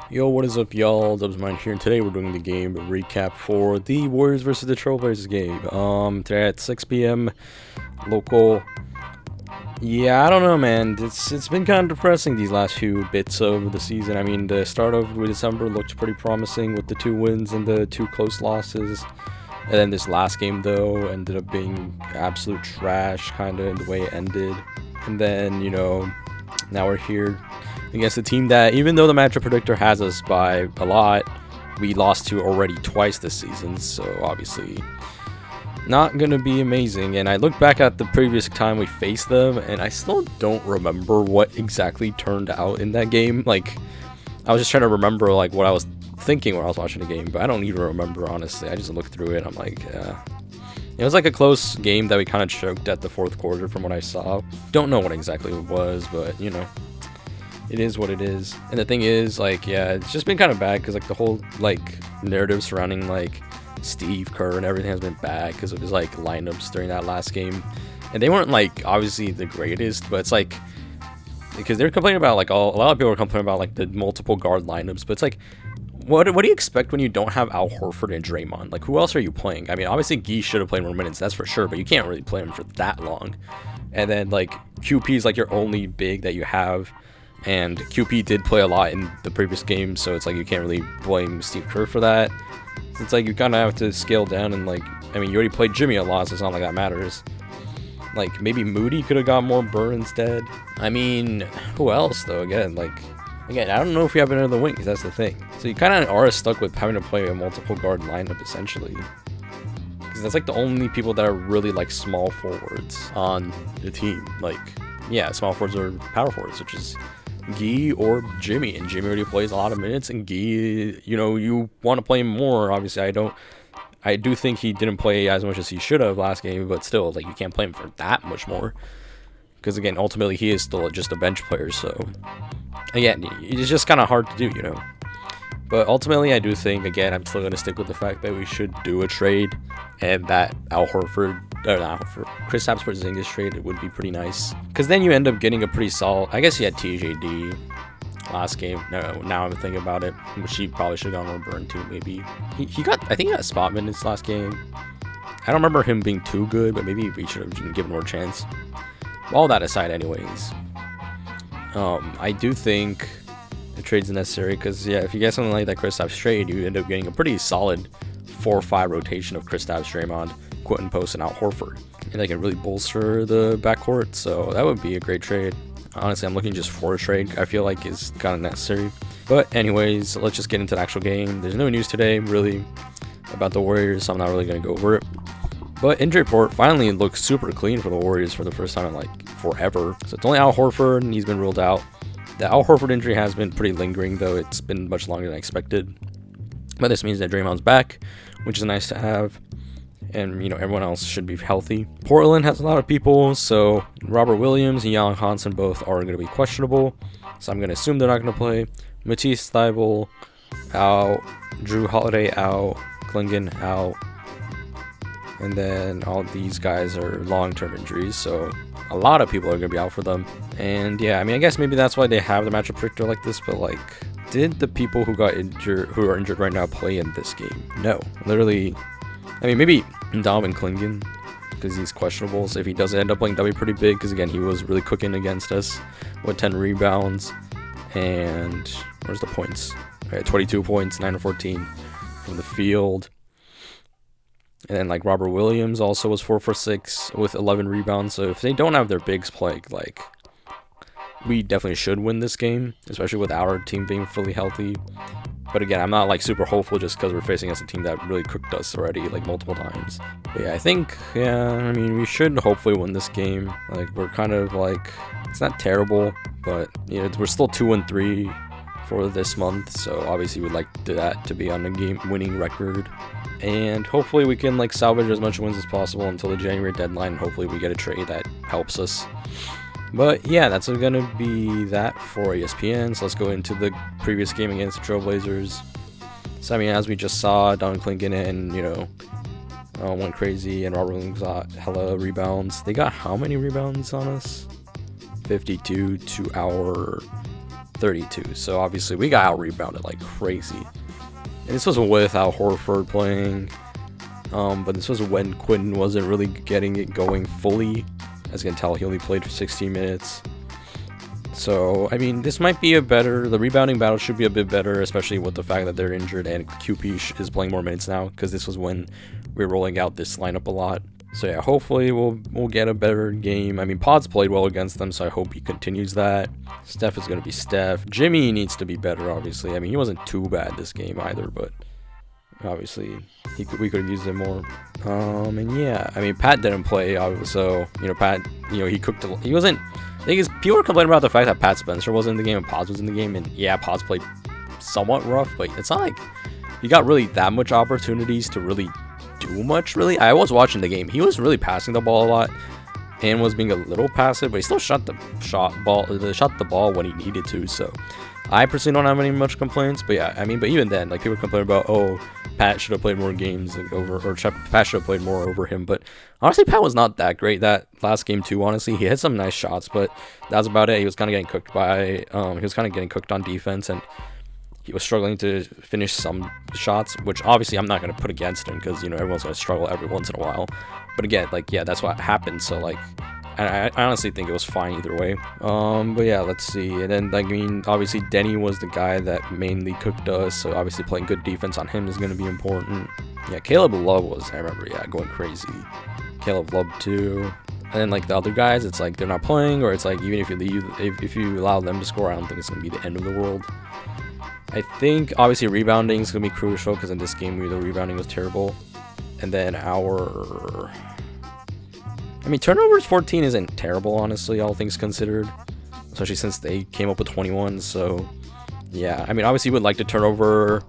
Yo, what is up, y'all? Dubsmine here, and today we're doing the game recap for the Warriors versus the Trailblazers game. Today at 6 p.m. local. Yeah, I don't know, man. It's been kind of depressing these last few bits of the season. I mean, the start of December looked pretty promising with the 2 wins and the 2 close losses. And then this last game, though, ended up being absolute trash, kind of in the way it ended. And then, now we're here against a team that, even though the matchup predictor has us by a lot, we lost to already twice this season, so obviously not gonna be amazing. And I look back at the previous time we faced them, and I still don't remember what exactly turned out in that game. Like, I was just trying to remember like what I was thinking when I was watching the game, but I don't even remember, honestly. I just looked through it, I'm like, it was like a close game that we kind of choked at the fourth quarter from what I saw. Don't know what exactly it was, but it is what it is. And the thing is, like, yeah, it's just been kind of bad because like the whole like narrative surrounding like Steve Kerr and everything has been bad because of his like lineups during that last game, and they weren't like obviously the greatest, but it's like because they're complaining about like a lot of people are complaining about like the multiple guard lineups, but it's like what do you expect when you don't have Al Horford and Draymond? Like, who else are you playing? I mean, obviously Gee should have played more minutes, that's for sure, but you can't really play him for that long. And then like QP is like your only big that you have. And QP did play a lot in the previous game, so it's like you can't really blame Steve Kerr for that. So it's like you kind of have to scale down, and like, I mean, you already played Jimmy a lot, so it's not like that matters. Like, maybe Moody could have got more burn instead. I mean, who else, though? Again, I don't know if we have another wings, that's the thing. So you kind of are stuck with having to play a multiple guard lineup, essentially. Because that's like the only people that are really like small forwards on the team. Like, yeah, small forwards or power forwards, which is Gee or Jimmy, and Jimmy already plays a lot of minutes, and Gee, you want to play him more. Obviously, I do think he didn't play as much as he should have last game, but still, like, you can't play him for that much more, because again, ultimately, he is still just a bench player. So again, it's just kind of hard to do, But ultimately, I do think, again, I'm still going to stick with the fact that we should do a trade, and that Kristaps Porzingis trade, it would be pretty nice. Because then you end up getting a pretty solid, I guess he had TJD last game. No, now I'm thinking about it, which he probably should have gone more burn too, maybe. I think he got spot minutes last game. I don't remember him being too good, but maybe we should have given more chance. All that aside, anyways, I do think the trade's necessary, because yeah, if you get something like that Kristaps trade, you end up getting a pretty solid 4-5 rotation of Kristaps, Draymond, Quentin Post, and Al Horford, and they can really bolster the backcourt. So that would be a great trade. Honestly, I'm looking just for a trade. I feel like is kind of necessary. But anyways, let's just get into the actual game. There's no news today really about the Warriors, so I'm not really going to go over it. But injury report finally looks super clean for the Warriors for the first time in like forever. So it's only Al Horford, and he's been ruled out. The Al Horford injury has been pretty lingering, though. It's been much longer than I expected. But this means that Draymond's back, which is nice to have. And, everyone else should be healthy. Portland has a lot of people, so Robert Williams and Jan Hansen both are going to be questionable. So I'm going to assume they're not going to play. Matisse Thybulle out. Drew Holiday out. Klingon out. And then all these guys are long-term injuries, so a lot of people are going to be out for them. And yeah, I mean, I guess maybe that's why they have the matchup predictor like this, but like, did the people who are injured right now play in this game? No. Literally, I mean, maybe Dom and Klingon, because he's questionable, so if he does end up playing, that'll be pretty big, because again, he was really cooking against us with 10 rebounds, and where's the points? All right, 22 points, 9 of 14 from the field. And then like Robert Williams also was 4 for 6 with 11 rebounds. So if they don't have their bigs play, like, we definitely should win this game, especially with our team being fully healthy. But again, I'm not like super hopeful just because we're facing against a team that really cooked us already like multiple times. But yeah, I think, I mean, we should hopefully win this game. Like, we're kind of like, it's not terrible, but we're still 2-3 for this month, so obviously we'd like that to be on a game winning record, and hopefully we can like salvage as much wins as possible until the January deadline. Hopefully we get a trade that helps us. But yeah, that's gonna be that for ESPN. So let's go into the previous game against the Trailblazers. So I mean, as we just saw, Don Klingon and went crazy, and Robert Williams got hella rebounds. They got how many rebounds on us? 52 to our 32. So obviously we got out rebounded like crazy. And this was without Horford playing. But this was when Quinn wasn't really getting it going fully. As you can tell, he only played for 16 minutes. So, I mean, this might be the rebounding battle should be a bit better, especially with the fact that they're injured and QP is playing more minutes now, because this was when we were rolling out this lineup a lot. So yeah, hopefully we'll get a better game. I mean, Pod's played well against them, so I hope he continues that. Steph is going to be Steph. Jimmy needs to be better, obviously. I mean, he wasn't too bad this game either, but obviously we could have used him more. And yeah, I mean, Pat didn't play, so, you know, Pat, you know, he wasn't. The thing is, people were complaining about the fact that Pat Spencer wasn't in the game and Pods was in the game, and yeah, Pods played somewhat rough, but it's not like he got really that much opportunities to really do much, really. I was watching the game. He was really passing the ball a lot and was being a little passive, but he still shot the ball when he needed to, so I personally don't have any much complaints. But yeah, I mean, but even then, like, people complain about, oh, Pat should have played more games Pat should have played more over him. But honestly, Pat was not that great that last game too. Honestly, he hit some nice shots, but that's about it. He was kind of getting cooked on defense, and he was struggling to finish some shots, which obviously I'm not going to put against him, because, you know, everyone's going to struggle every once in a while. But again, like, yeah, that's what happened. So, like, I honestly think it was fine either way. But yeah, let's see. And then, like, I mean, obviously Denny was the guy that mainly cooked us, so obviously playing good defense on him is going to be important. Yeah, Caleb Love was, I remember, yeah, going crazy. Caleb Love too. And then, like, the other guys, it's like they're not playing, or it's like even if you allow them to score, I don't think it's going to be the end of the world. I think obviously rebounding is going to be crucial, because in this game the rebounding was terrible. And then turnovers 14 isn't terrible, honestly, all things considered, especially since they came up with 21. So yeah, I mean, obviously would like the turnover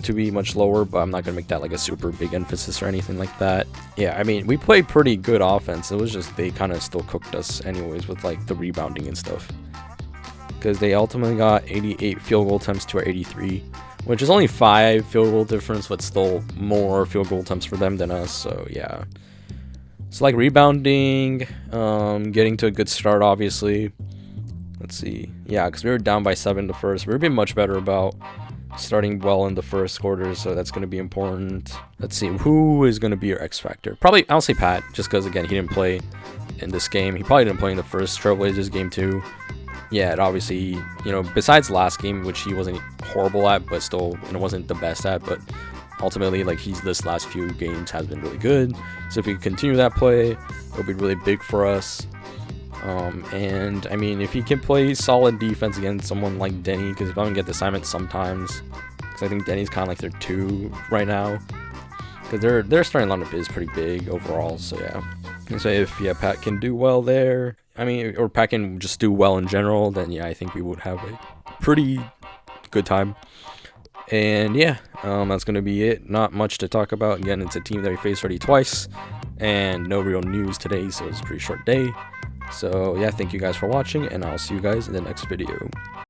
to be much lower, but I'm not gonna make that like a super big emphasis or anything like that. Yeah, I mean, we played pretty good offense. It was just they kind of still cooked us anyways with like the rebounding and stuff, because they ultimately got 88 field goal attempts to our 83, which is only 5 field goal difference, but still more field goal attempts for them than us. So yeah, so like rebounding, getting to a good start, obviously. Let's see, yeah, because we were down by 7 the first. We're being much better about starting well in the first quarter, so that's going to be important. Let's see, who is going to be your X factor? Probably I'll say Pat, just because again he didn't play in this game. He probably didn't play in the first Trailblazers game too. Yeah, it obviously, you know, besides last game, which he wasn't horrible at, but still, it wasn't the best at, but ultimately, like, this last few games has been really good. So if we continue that play, it'll be really big for us. And I mean, if he can play solid defense against someone like Denny, because if I can get the assignment sometimes, because I think Denny's kind of like their 2 right now, because their starting lineup is pretty big overall. So yeah, and so if Pat can do well there, I mean, or Pat can just do well in general, then yeah, I think we would have a pretty good time. And yeah, that's going to be it. Not much to talk about. Again, it's a team that we faced already twice, and no real news today, so it's a pretty short day. So yeah, thank you guys for watching, and I'll see you guys in the next video.